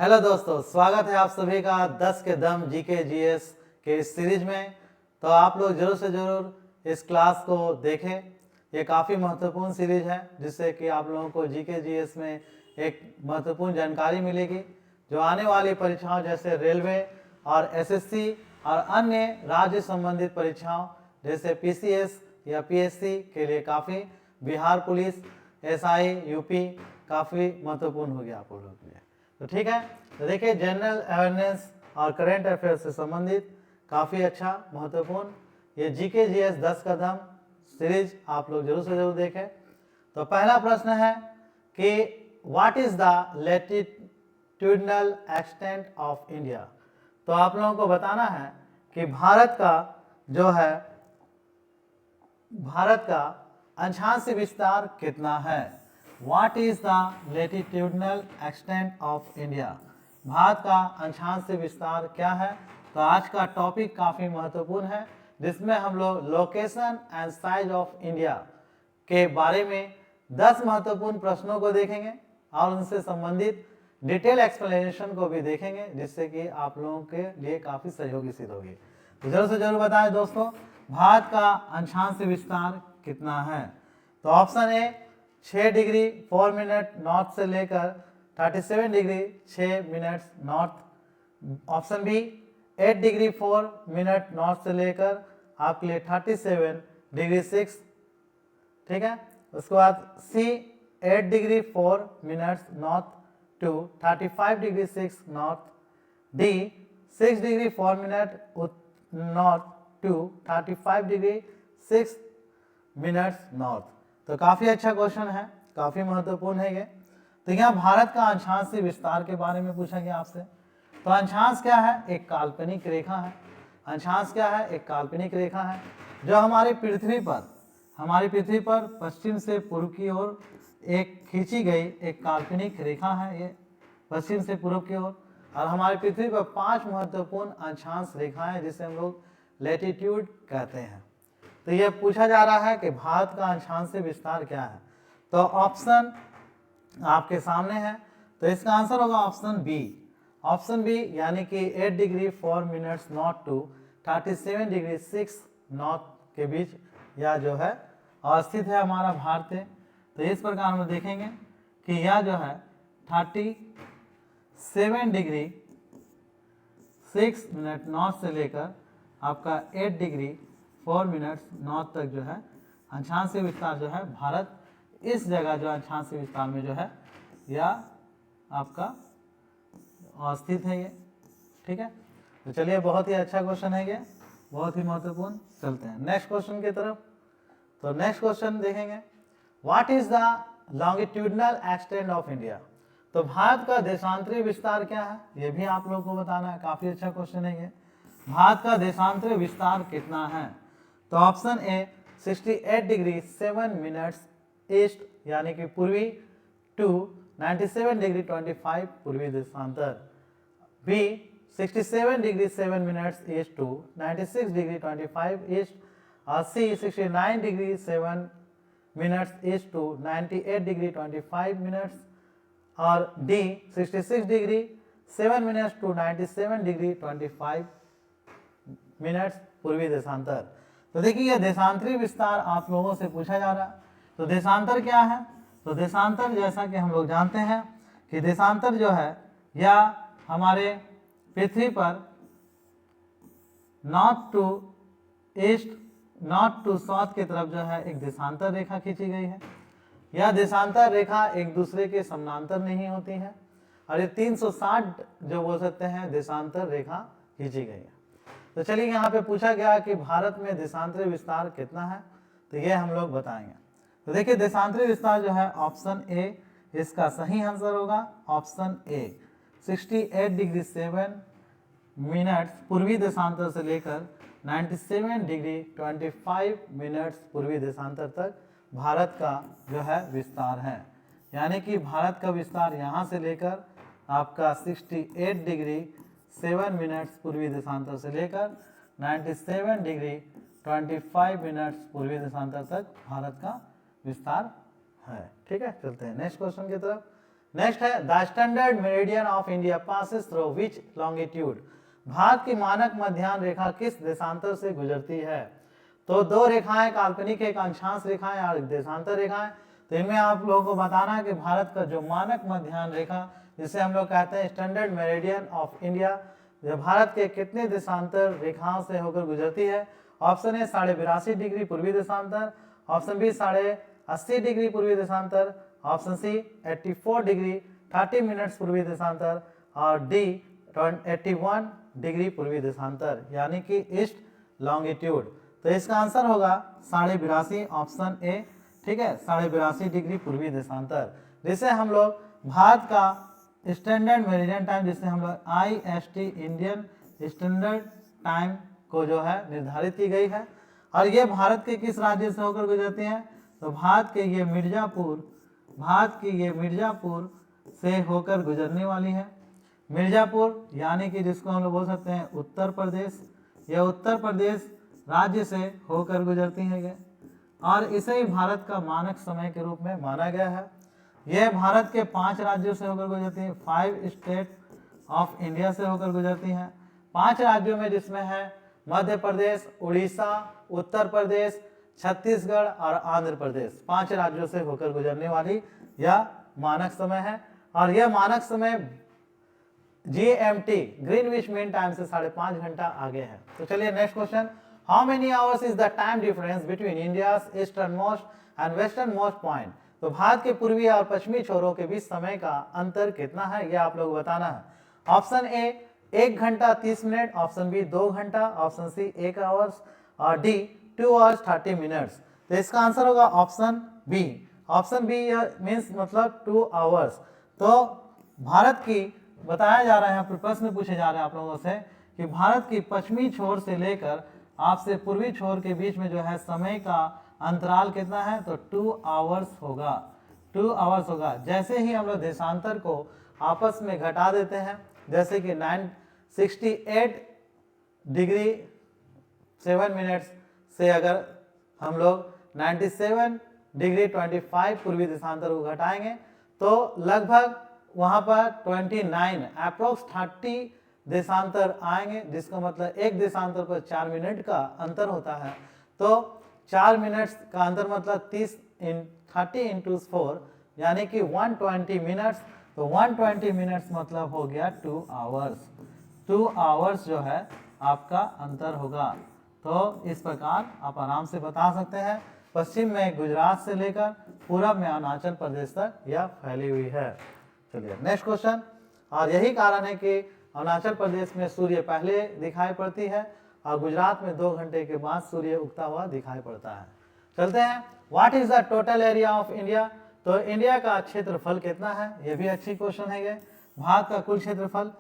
Hello दोस्तों, स्वागत है आप सभी का 10 के दम जीके जीएस के इस सीरीज में। तो आप लोग जरूर से जरूर इस क्लास को देखें। ये काफ़ी महत्वपूर्ण सीरीज है जिससे कि आप लोगों को जीके जीएस में एक महत्वपूर्ण जानकारी मिलेगी जो आने वाली परीक्षाओं जैसे रेलवे और एसएससी और अन्य राज्य संबंधित परीक्षाओं जैसे पीसीएस या पीएससी के लिए काफ़ी, बिहार पुलिस, एसआई, यूपी काफ़ी महत्वपूर्ण होगी आप लोगों के लिए। तो ठीक है, तो देखिए जनरल अवेयरनेस और करंट अफेयर्स से संबंधित काफ़ी अच्छा महत्वपूर्ण ये जीके जीएस 10 कदम सीरीज आप लोग जरूर से जरूर देखें। तो पहला प्रश्न है कि what is the latitudinal extent of India. तो आप लोगों को बताना है कि भारत का अक्षांशीय विस्तार कितना है। What is the latitudinal extent of India? Bharat का अक्षांशीय विस्तार क्या है। तो आज का टॉपिक काफ़ी महत्वपूर्ण है जिसमें हम लोग location and size of India के बारे में 10 महत्वपूर्ण प्रश्नों को देखेंगे और उनसे संबंधित डिटेल एक्सप्लेनेशन को भी देखेंगे जिससे कि आप लोगों के लिए काफ़ी सहयोगी सिद्ध होगी। तो जरूर से जरूर बताएं दोस्तों, भारत का अक्षांशीय विस्तार कितना है। तो option A 6 degree 4 minute north से लेकर 37 degree 6 minute north. Option B 8 degree 4 minute north से लेकर आपके लिए 37 डिग्री 6, ठीक है। उसके बाद C 8 degree 4 minute north to 35 degree 6 north. D 6 degree 4 minute north to 35 degree 6 minutes north. तो काफ़ी अच्छा क्वेश्चन है, काफ़ी महत्वपूर्ण है ये। तो यहाँ भारत का अक्षांशीय विस्तार के बारे में पूछा गया आपसे। तो अक्षांश क्या है? एक काल्पनिक रेखा है। अक्षांश क्या है? एक काल्पनिक रेखा है जो हमारी पृथ्वी पर पश्चिम से पूर्व की ओर एक खींची गई एक काल्पनिक रेखा है। ये पश्चिम से पूर्व की ओर, और हमारी पृथ्वी पर 5 महत्वपूर्ण अक्षांश रेखाएं जिसे हम लोग लैटिट्यूड कहते हैं। तो ये पूछा जा रहा है कि भारत का अक्षांशीय विस्तार क्या है। तो ऑप्शन आपके सामने है, तो इसका आंसर होगा ऑप्शन बी। ऑप्शन बी यानी कि 8 degree 4 minutes north to 37 degree 6 north के बीच यह जो है अवस्थित है हमारा भारत। तो इस प्रकार हम देखेंगे कि यह जो है 37 डिग्री 6 मिनट नॉर्थ से लेकर आपका 8 डिग्री 4 मिनट्स नॉर्थ तक जो है अक्षांशीय विस्तार जो है भारत इस जगह जो अक्षांशीय विस्तार में जो है यह आपका अवस्थित है ये, ठीक है। तो चलिए, बहुत ही अच्छा क्वेश्चन है ये, बहुत ही महत्वपूर्ण। चलते हैं नेक्स्ट क्वेश्चन की तरफ। तो नेक्स्ट क्वेश्चन देखेंगे, what is the longitudinal extent of India. तो भारत का देशांतरीय विस्तार क्या है, ये भी आप लोगों को बताना है। काफी अच्छा क्वेश्चन है ये। भारत का देशांतरीय विस्तार कितना है। तो option A 68 degree 7 minutes east यानी कि पूर्वी टू 97 डिग्री 25 पूर्वी देशांतर। B 67 degree 7 minutes east to 96 degree 25 east. और C 69 degree 7 minutes east to 98 degree 25 minutes. और D 66 degree 7 minutes to 97 degree 25 minutes पूर्वी देशांतर। तो देखिए, यह देशांतरीय विस्तार आप लोगों से पूछा जा रहा है। तो देशांतर क्या है। तो देशांतर जैसा कि हम लोग जानते हैं कि देशांतर जो है यह हमारे पृथ्वी पर north to east, north to south की तरफ जो है एक देशांतर रेखा खींची गई है। यह देशांतर रेखा एक दूसरे के समानांतर नहीं होती है और ये 360 जो बोल सकते हैं देशांतर रेखा खींची गई है। तो चलिए, यहाँ पे पूछा गया कि भारत में देशांतरीय विस्तार कितना है, तो ये हम लोग बताएंगे। तो देखिए, देशांतरीय विस्तार जो है ऑप्शन ए इसका सही आंसर होगा। ऑप्शन ए 68 डिग्री 7 मिनट्स पूर्वी देशांतर से लेकर 97 डिग्री 25 मिनट्स पूर्वी देशांतर तक भारत का जो है विस्तार है। यानी कि भारत का विस्तार यहाँ से लेकर आपका 68 डिग्री 7 मिनट्स पूर्वी देशांतर से लेकर 97 डिग्री 25 मिनट्स पूर्वी देशांतर तक भारत का विस्तार है, ठीक है। चलते हैं नेक्स्ट क्वेश्चन की तरफ। नेक्स्ट है the standard meridian of India passes through which longitude, Bharat की मानक मध्याह्न रेखा किस देशांतर से गुजरती है। तो दो रेखाएं काल्पनिक, एक अंशांश रेखाएं और एक देशांतर रेखाएं। तो इनमें आप लोगों को बताना है कि भारत का जो मानक मध्याह्न रेखा जिसे हम लोग कहते हैं स्टैंडर्ड मेरिडियन ऑफ इंडिया, जो भारत के कितने देशांतर रेखाओं से होकर गुजरती है। ऑप्शन ए 82.5 डिग्री पूर्वी देशांतर, ऑप्शन बी 80 डिग्री पूर्वी देशांतर, ऑप्शन सी 84 डिग्री 30 मिनट्स पूर्वी देशांतर और डी 81 डिग्री पूर्वी देशांतर यानी कि ईस्ट लॉन्गिट्यूड। तो इसका आंसर होगा 82.5 ऑप्शन ए, ठीक है, 82.5 डिग्री पूर्वी देशांतर, जिसे हम लोग भारत का स्टैंडर्ड मेरिडियन टाइम, जिसे हम लोग IST इंडियन स्टैंडर्ड टाइम को जो है निर्धारित की गई है। और ये भारत के किस राज्य से होकर गुजरती है। तो भारत की ये मिर्जापुर से होकर गुजरने वाली है। मिर्जापुर यानी कि जिसको हम लोग बोल सकते हैं उत्तर प्रदेश, यह उत्तर प्रदेश राज्य से होकर गुजरती है और इसे ही भारत का मानक समय के रूप में माना गया है। यह भारत के 5 राज्यों से होकर गुजरती है, 5 स्टेट ऑफ इंडिया से होकर गुजरती हैं। 5 राज्यों में जिसमें है मध्य प्रदेश, उड़ीसा, उत्तर प्रदेश, छत्तीसगढ़ और आंध्र प्रदेश, 5 राज्यों से होकर गुजरने वाली यह मानक समय है। और यह मानक समय GMT ग्रीनविच मीन टाइम से 5.5 घंटा आगे है। तो चलिए next question, how many hours is the time difference between India's eastern most and western most point. तो भारत के पूर्वी और पश्चिमी छोरों के बीच समय का अंतर कितना है, यह आप लोग बताना है। ऑप्शन ए 1 घंटा 30 मिनट, ऑप्शन बी 2 घंटा, ऑप्शन सी 1 आवर्स और डी 2 आवर्स 30 मिनट्स। तो इसका आंसर होगा option B. Option B means मतलब 2 आवर्स। तो भारत की बताया जा रहा है, यहाँ पर प्रश्न पूछे जा रहे हैं आप लोगों से कि भारत की पश्चिमी छोर से लेकर आपसे पूर्वी छोर के बीच में जो है समय का अंतराल कितना है। तो 2 आवर्स होगा, 2 आवर्स होगा। जैसे ही हम लोग देशांतर को आपस में घटा देते हैं, जैसे कि 68 डिग्री 7 मिनट्स से अगर हम लोग 97 डिग्री 25 पूर्वी देशांतर को घटाएंगे तो लगभग वहाँ पर 29 अप्रोक्स 30 देशांतर आएंगे, जिसका मतलब एक देशांतर पर 4 मिनट का अंतर होता है। तो 4 मिनट्स का अंतर मतलब 30 × 4 यानी कि 120 मिनट्स। तो 120 मिनट्स मतलब हो गया 2 आवर्स। 2 आवर्स जो है आपका अंतर होगा। तो इस प्रकार आप आराम से बता सकते हैं। पश्चिम में गुजरात से लेकर पूरब में अरुणाचल प्रदेश तक यह फैली हुई है। चलिए नेक्स्ट क्वेश्चन, और यही कारण है कि अरुणाचल प्रदेश में सूर्य पहले दिखाई पड़ती है और गुजरात में 2 घंटे के बाद सूर्य उगता हुआ दिखाई पड़ता है। चलते हैं, what is the total area of India. तो इंडिया का क्षेत्रफल कितना है, यह भी अच्छी क्वेश्चन है ये। भारत का कुल क्षेत्रफल,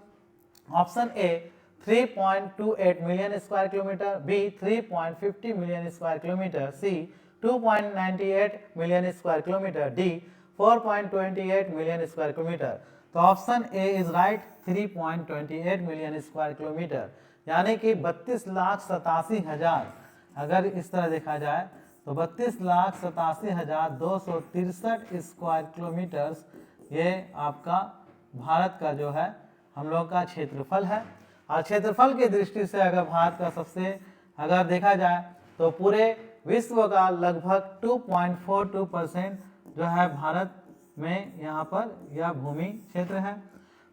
option A 3.28 million square kilometre, B 3.50 million square kilometre, C 2.98 million square kilometre, D 4.28 million square kilometre. तो option A is right, 3.28 million square kilometre यानी कि 32,87,000। अगर इस तरह देखा जाए तो 32,87,263 स्क्वायर किलोमीटर्स ये आपका भारत का जो है हम लोग का क्षेत्रफल है। और क्षेत्रफल की दृष्टि से अगर भारत का सबसे अगर देखा जाए तो पूरे विश्व का लगभग 2.42% जो है भारत में यहाँ पर यह भूमि क्षेत्र है।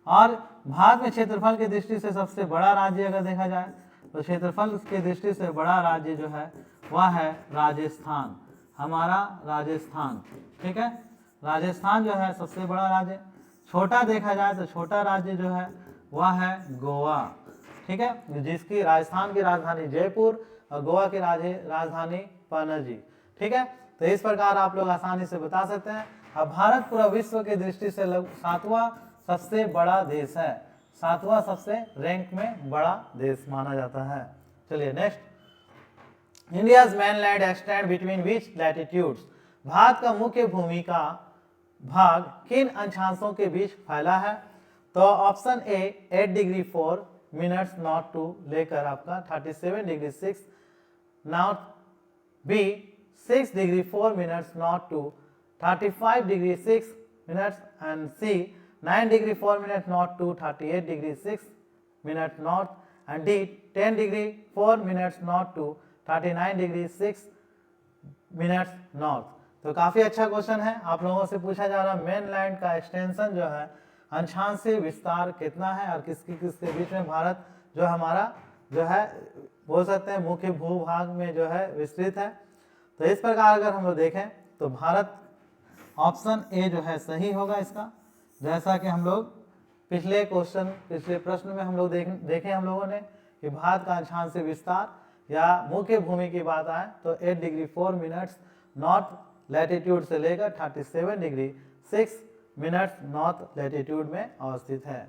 और भारत में क्षेत्रफल की दृष्टि से सबसे बड़ा राज्य अगर देखा जाए तो क्षेत्रफल की दृष्टि से बड़ा राज्य जो है वह है राजस्थान, हमारा राजस्थान, ठीक है। राजस्थान जो है सबसे बड़ा राज्य। छोटा देखा जाए तो छोटा राज्य जो है वह है गोवा, ठीक है, जिसकी राजस्थान की राजधानी जयपुर और गोवा की राजधानी पणजी, ठीक है। तो इस प्रकार आप लोग आसानी से बता सकते हैं। अब भारत पूरा विश्व की दृष्टि से 7वां सबसे बड़ा देश है, 7वां सबसे रैंक में बड़ा देश माना जाता है। चलिए next, India's mainland extend between which latitudes. Bharat का मुख्य भूमि का भाग किन अक्षांशों के बीच फैला है। तो option A 8 degree 4 minutes north to लेकर आपका 37 degree 6 north, B 6 degree 4 minutes north to 35 degree 6 minutes, and C 9 degree 4 minutes north to 38 degree 6 minutes north, and D 10 degree 4 minutes north to 39 degree 6 minutes north। तो काफी अच्छा question है, आप लोगों से पूछा जा रहा है मेनलैंड का एक्सटेंशन जो है अंशांशी विस्तार कितना है और किसके किसके बीच में भारत जो हमारा जो है बोल सकते हैं मुख्य भूभाग में जो है विस्तृत है। तो इस प्रकार अगर हम लोग देखें तो भारत ऑप्शन ए जो है सही होगा इसका, जैसा कि हम लोग पिछले प्रश्न में हम लोग देखे हम लोगों ने कि भारत का अंशांशी विस्तार या मुख्य भूमि की बात आए तो 8 डिग्री 4 मिनट्स नॉर्थ लैटिट्यूड से लेकर 37 डिग्री 6 मिनट्स नॉर्थ लैटिट्यूड में अवस्थित है।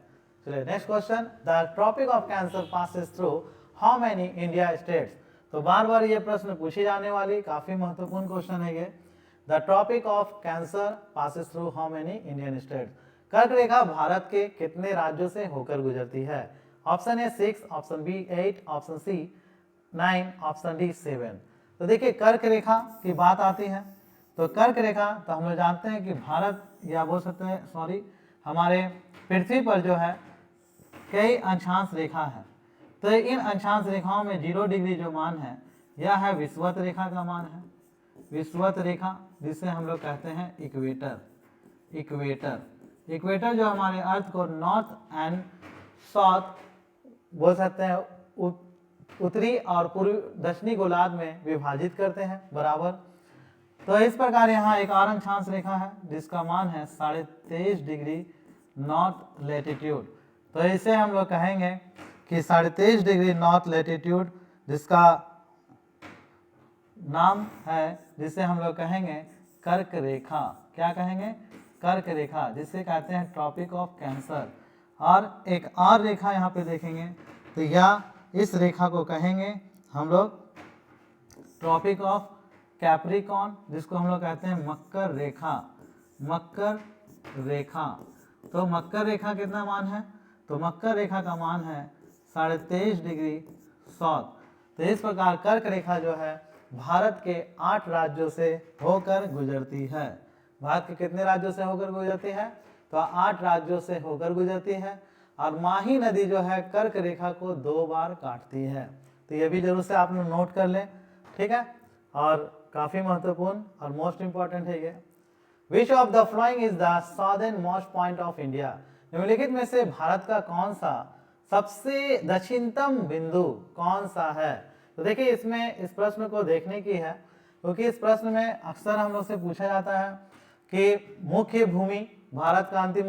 चलिए next question, the tropic of cancer passes through how many India states. तो बार बार ये प्रश्न पूछी जाने वाली काफी महत्वपूर्ण क्वेश्चन है ये। The tropic of cancer passes through how many Indian states. कर्क रेखा भारत के कितने राज्यों से होकर गुजरती है? Option A 6, option B 8, option C 9, option D 7। तो देखिए कर्क रेखा की बात आती है तो कर्क रेखा तो हम लोग जानते हैं कि भारत या बोल सकते हैं सॉरी हमारे पृथ्वी पर जो है कई अंशांश रेखा है। तो इन अंशांश रेखाओं में 0 डिग्री जो मान है यह है विषुवत रेखा का मान है, विषुवत रेखा जिसे हम लोग कहते हैं इक्वेटर। इक्वेटर जो हमारे अर्थ को नॉर्थ एंड साउथ बोल सकते हैं उत्तरी और पूर्वी दक्षिणी गोलार्ध में विभाजित करते हैं बराबर। तो इस प्रकार यहाँ एक और अंशांश रेखा है जिसका मान है 23.5 डिग्री नॉर्थ लैटिट्यूड। तो इसे हम लोग कहेंगे कि 23.5 डिग्री नॉर्थ लैटिट्यूड जिसका नाम है जिसे हम लोग कहेंगे कर्क रेखा। क्या कहेंगे? कर्क रेखा, जिसे कहते हैं ट्रॉपिक ऑफ कैंसर। और एक और रेखा यहाँ पे देखेंगे तो या इस रेखा को कहेंगे हम लोग ट्रॉपिक ऑफ कैप्रिकॉर्न, जिसको हम लोग कहते हैं मकर रेखा। मकर रेखा, तो मकर रेखा कितना मान है? तो मकर रेखा का मान है 23.5 डिग्री साउथ। तो इस प्रकार कर्क रेखा जो है भारत के 8 राज्यों से होकर गुजरती है। भारत के कितने राज्यों से होकर गुजरती है? तो 8 राज्यों से होकर गुजरती है। और माही नदी जो है कर्क रेखा को 2 बार काटती है। तो ये भी जरूर से आप लोग नोट कर लें, ठीक है। और काफी महत्वपूर्ण और मोस्ट इंपॉर्टेंट है ये। Which of the following is the southern most point of India. निम्नलिखित में से भारत का कौन सा सबसे दक्षिणतम बिंदु कौन सा है? तो देखिए इसमें इस प्रश्न को देखने की है क्योंकि इस प्रश्न में अक्सर हम लोग से पूछा जाता है कि मुख्य भूमि भारत का अंतिम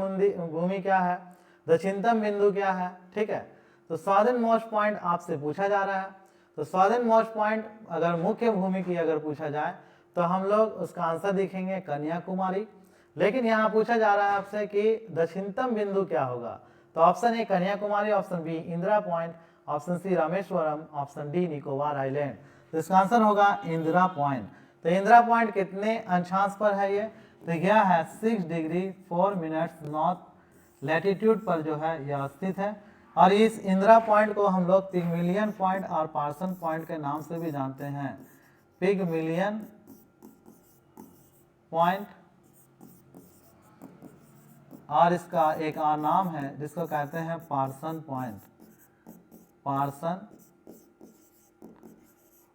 भूमि क्या है, दक्षिणतम बिंदु क्या है, ठीक है। तो साउदर्न मोस्ट पॉइंट आपसे पूछा जा रहा है। तो साउदर्न मोस्ट पॉइंट अगर मुख्य भूमि की अगर पूछा जाए तो हम लोग उसका आंसर देखेंगे कन्याकुमारी। लेकिन यहाँ पूछा जा रहा है आपसे कि दक्षिणतम बिंदु क्या होगा। तो option A Kanyakumari, option B Indira point, option C Rameswaram, option D Nicobar island. तो इसका आंसर होगा इंदिरा पॉइंट। तो इंदिरा पॉइंट कितने अंशांश पर है ये? तो यह है 6 डिग्री 4 मिनट्स नॉर्थ लैटिट्यूड पर जो है यह स्थित है। और इस इंदिरा पॉइंट को हम लोग पिगमिलियन पॉइंट और पार्सन पॉइंट के नाम से भी जानते हैं। पिगमिलियन पॉइंट और इसका एक और नाम है जिसको कहते हैं पार्सन पॉइंट। पार्सन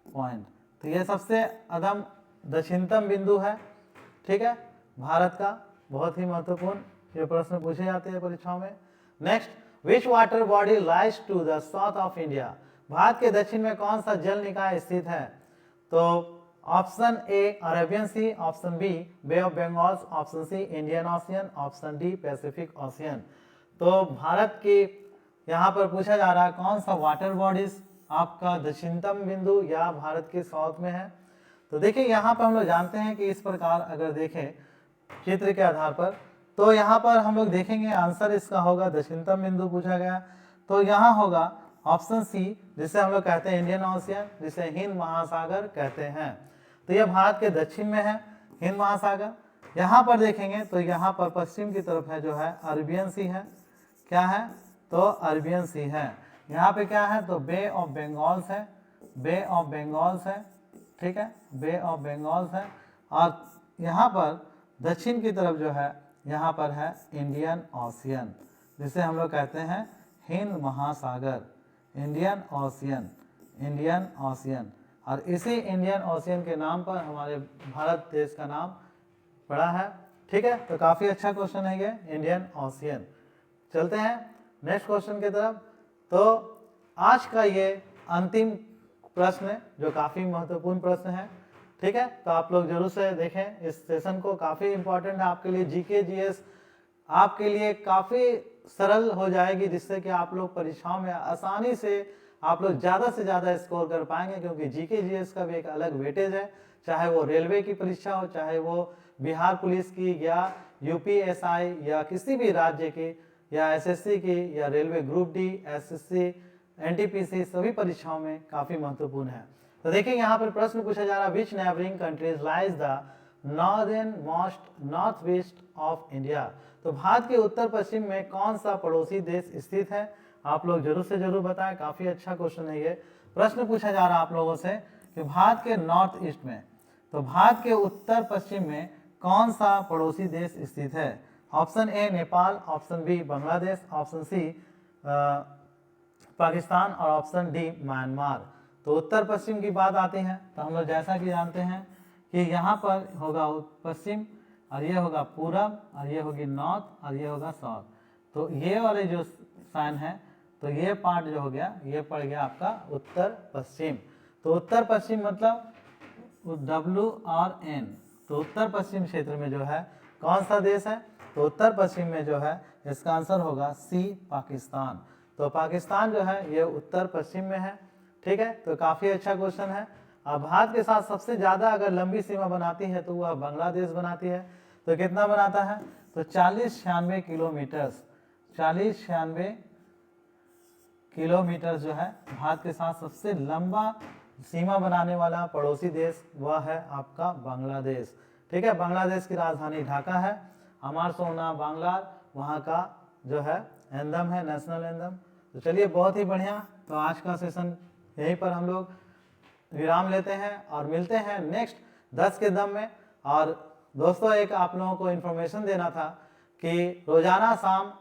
पॉइंट, तो ये सबसे अदम दक्षिणतम बिंदु है, ठीक है, भारत का। बहुत ही महत्वपूर्ण ये प्रश्न पूछे जाते हैं परीक्षाओं में। Next, which water body lies to the south of India. भारत के दक्षिण में कौन सा जल निकाय स्थित है? तो option A Arabian sea, option B bay of Bengal, option C Indian ocean, option D pacific ocean. तो भारत की यहाँ पर पूछा जा रहा है कौन सा वाटर बॉडीज आपका दक्षिणतम बिंदु या भारत के साउथ में है। तो देखिए यहाँ पर हम लोग जानते हैं कि इस प्रकार अगर देखें चित्र के आधार पर तो यहाँ पर हम लोग देखेंगे आंसर इसका होगा दक्षिणतम बिंदु पूछा गया तो यहाँ होगा ऑप्शन सी, जिसे हम लोग कहते हैं इंडियन ओशियन, जिसे हिंद महासागर कहते हैं। तो यह भारत के दक्षिण में है हिंद महासागर। यहाँ पर देखेंगे तो यहाँ पर पश्चिम की तरफ है जो है अरेबियन सी है। क्या है? तो अरेबियन सी है। यहाँ पे क्या है? तो बे ऑफ बंगाल्स है, बे ऑफ बंगाल्स है, ठीक है, बे ऑफ बंगाल्स है। और यहाँ पर दक्षिण की तरफ जो है यहाँ पर है इंडियन ओशियन, जिसे हम लोग कहते हैं हिंद महासागर, इंडियन ओशियन, इंडियन ओशियन। और इसी इंडियन ओशियन के नाम पर हमारे भारत देश का नाम पड़ा है। ठीक है, तो काफ़ी अच्छा क्वेश्चन है ये, इंडियन ओशियन। चलते हैं नेक्स्ट क्वेश्चन की तरफ। तो आज का ये अंतिम प्रश्न जो काफ़ी महत्वपूर्ण प्रश्न है, ठीक है, तो आप लोग जरूर से देखें इस सेशन को, काफ़ी इंपॉर्टेंट है आपके लिए। जीके जीएस आपके लिए काफ़ी सरल हो जाएगी, जिससे कि आप लोग परीक्षाओं में आसानी से आप लोग ज़्यादा से ज़्यादा स्कोर कर पाएंगे, क्योंकि जीके जीएस का भी एक अलग वेटेज है, चाहे वो रेलवे की परीक्षा हो, चाहे वो बिहार पुलिस की या यूपीएसआई या किसी भी राज्य की या एसएससी की या railway group D, SSC, NTPC, सभी परीक्षाओं में काफ़ी महत्वपूर्ण है। तो देखिए यहाँ पर प्रश्न पूछा जा रहा है, विच neighbouring countries lies the northern most north west of India. तो भारत के उत्तर पश्चिम में कौन सा पड़ोसी देश स्थित है, आप लोग जरूर से जरूर बताएं। काफ़ी अच्छा क्वेश्चन है ये। प्रश्न पूछा जा रहा है आप लोगों से कि भारत के नॉर्थ ईस्ट में, तो भारत के उत्तर पश्चिम में कौन सा पड़ोसी देश स्थित है। Option A Nepal, option B Bangladesh, option C Pakistan और ऑप्शन डी म्यांमार। तो उत्तर पश्चिम की बात आती है तो हम लोग जैसा कि जानते हैं कि यहाँ पर होगा पश्चिम और ये होगा पूरब और ये होगी नॉर्थ और ये होगा साउथ। तो ये वाले जो साइन है, तो ये पार्ट जो हो गया ये पड़ गया आपका उत्तर पश्चिम। तो उत्तर पश्चिम मतलब WRN। तो उत्तर पश्चिम क्षेत्र में जो है कौन सा देश है, तो उत्तर पश्चिम में जो है इसका आंसर होगा सी, पाकिस्तान। तो पाकिस्तान जो है ये उत्तर पश्चिम में है। ठीक है, तो काफ़ी अच्छा क्वेश्चन है। अब भारत के साथ सबसे ज़्यादा अगर लंबी सीमा बनाती है तो वह बांग्लादेश बनाती है। तो कितना बनाता है, तो 40-96 किलोमीटर, 40-96 किलोमीटर जो है भारत के साथ सबसे लंबा सीमा बनाने वाला पड़ोसी देश वह है आपका बांग्लादेश। ठीक है, बांग्लादेश की राजधानी ढाका है। अमर सोना बांग्ला वहाँ का जो है एंथम है, नेशनल एंथम। तो चलिए बहुत ही बढ़िया, तो आज का सेशन यहीं पर हम लोग विराम लेते हैं और मिलते हैं नेक्स्ट 10 के दम में। और दोस्तों एक आप लोगों को इन्फॉर्मेशन देना था कि रोजाना शाम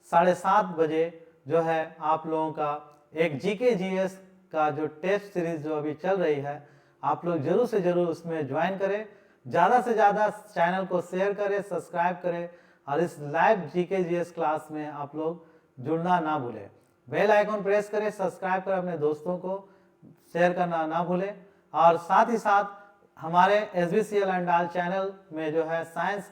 7:30 बजे जो है आप लोगों का एक जीके जीएस का जो टेस्ट सीरीज जो अभी चल रही है, आप लोग जरूर से जरूर उसमें ज्वाइन करें, ज़्यादा से ज़्यादा चैनल को शेयर करें, सब्सक्राइब करें और इस लाइव जीके जीएस क्लास में आप लोग जुड़ना ना भूलें। बेल आइकॉन प्रेस करें, सब्सक्राइब करें, अपने दोस्तों को शेयर करना ना भूलें। और साथ ही साथ हमारे SBCL अंडाल चैनल में जो है साइंस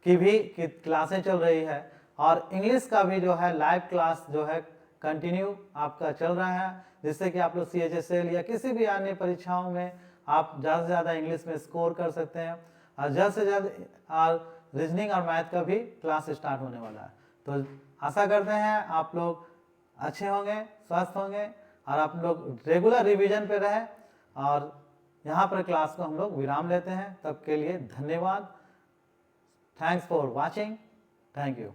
की भी क्लासें चल रही है और इंग्लिश का भी जो है लाइव क्लास जो है कंटिन्यू आपका चल रहा है, जिससे कि आप लोग CHSL या किसी भी अन्य परीक्षाओं में आप ज़्यादा से ज़्यादा इंग्लिश में स्कोर कर सकते हैं। और ज़्यादा से ज़्यादा रीजनिंग और मैथ का भी क्लास स्टार्ट होने वाला है। तो आशा करते हैं आप लोग अच्छे होंगे, स्वस्थ होंगे और आप लोग रेगुलर रिवीजन पे रहें। और यहाँ पर क्लास को हम लोग विराम लेते हैं, तब के लिए धन्यवाद। Thanks for watching, thank you.